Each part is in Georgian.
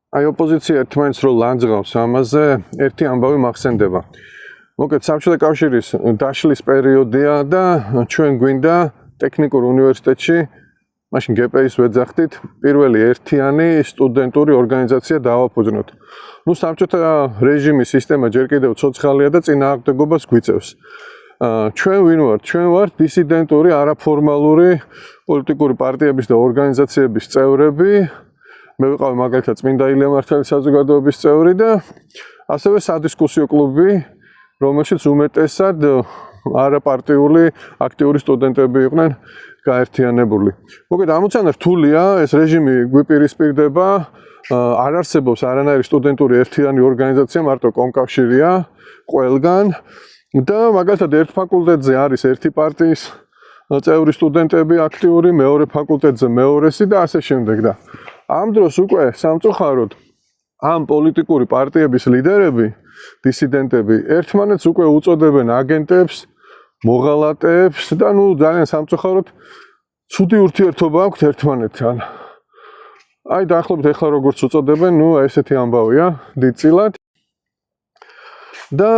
აი ოპოზიცია ერთმანეთს რო ლანძღავს ამაზე, ერთი ამბავი მახსენდება. მოკლედ საბჭოთა კავშირის დაშლის პერიოდია და ჩვენ გვინდა ტექნიკურ უნივერსიტეტში, მაშინ GPI-ს ვეძახდით, პირველი ერთიანი სტუდენტური ორგანიზაცია დავაფუძნოთ. ნუ საბჭოთა რეჟიმის სისტემა ჯერ კიდევ ცოცხალია და წინააღმდეგობას გვიწევს. ჩვენ ვინ ვართ? ჩვენ ვართ დისიდენტური, არაფორმალური პოლიტიკური პარტიების და ორგანიზაციების წევრები. მე ვიყავი მაგალითად წმინდა ილია მართლის საზოგადოების წევრი და ასევე სადისკუსიო კლუბი, რომელშიც უმეტესად არაპარტიული აქტიური სტუდენტები იყვნენ გაერთიანებული. მოკლედ ამოცანა რთულია, ეს რეჟიმი გვიპირისპირდება, არ არსებობს არანაირი სტუდენტური ერთიანი ორგანიზაცია, მარტო კომკავშირია ყველგან და მაგალითად ერთ ფაკულტეტზე არის ერთი პარტიის წევრი სტუდენტები აქტიური, მეორე ფაკულტეტზე მეორესი და ასე შემდეგ და ამ დროს უკვე სამწუხაროდ ამ პოლიტიკური პარტიების ლიდერები, დისიდენტები ერთმანეთს უკვე უწოდებენ აგენტებს, მოღალატეებს და ნუ ძალიან სამწუხაროდ ცუდი ურთიერთობა აქვთ ერთმანეთთან. აი დაახლოებით ეხლა როგორც უწოდებენ, ნუ ესეთი ამბავია, დიდწილად. და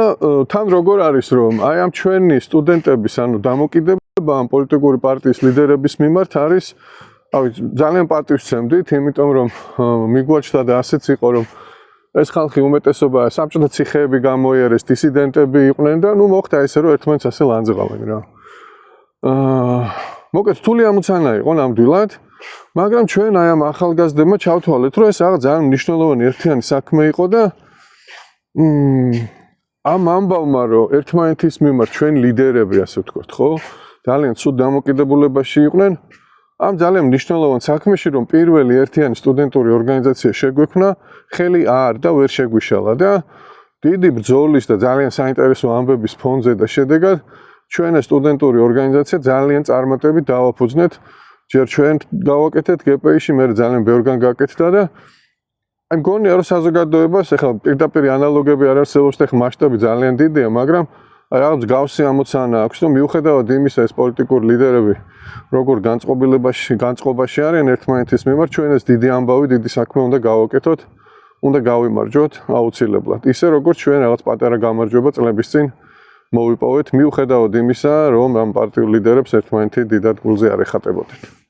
თან როგორ არის რომ აი ამ ჩვენი სტუდენტების, ანუ დამოკიდებულება ამ პოლიტიკური პარტიის ლიდერების მიმართ არის ძალიან პატივს ვცემდით, იმიტომ რომ მიგვაჩნდა და ასეც იყო რომ ეს ხალხი უმეტესობა საბჭოთა ციხეები გამოიერეს, დისიდენტები იყვნენ და ნუ მოხდა ესე რომ ერთმანეთს ასე ლანძღავენ რა. მოკლედ რთული ამოცანა იყო ნამდვილად, მაგრამ ჩვენ აი ამ ახალგაზრდებმა ჩავთვალეთ რომ ეს რაღაც ძალიან მნიშვნელოვანი ერთიანი საქმე იყო და ამ ამბავმა რომ ერთმანეთის მიმართ ჩვენ ლიდერები ასე ვთქვათ, ხო? ძალიან ცუდ დამოკიდებულებაში იყვნენ. ამ ძალიან მნიშვნელოვან საქმეში რომ პირველი ერთიანი სტუდენტური ორგანიზაცია შეგვექმნა, ხელი არ და ვერ შეგვიშალა და დიდი ბრძოლის და ძალიან საინტერესო ამბების ფონზე და შედეგად ჩვენ ეს სტუდენტური ორგანიზაცია ძალიან წარმატებით დავაფუძნეთ. ჯერ ჩვენ გავაკეთეთ GPI-ში, მე ძალიან ბევრგან გაკეთდა და აი მგონია რომ საზოგადოებას ეხლა პირდაპირ ანალოგები არ არსებობს და მასშტაბი ძალიან დიდია, მაგრამ რაღაც გავსი ამოცანა აქვს, რომ მიუხედავად იმისა, ეს პოლიტიკური ლიდერები როგორ განწყობაში არიან ერთმანეთის მიმართ, ჩვენ ეს დიდი ამბავი, დიდი საქმე უნდა გავაკეთოთ, უნდა გავიმარჯვოთ აუცილებლად. ისე როგორც ჩვენ რაღაც პატარა გამარჯვება წლების წინ მოვიპოვეთ, მიუხედავად იმისა, რომ ამ პარტიულ ლიდერებს ერთმანეთი დიდად გულზე არ ეხატებოდეთ.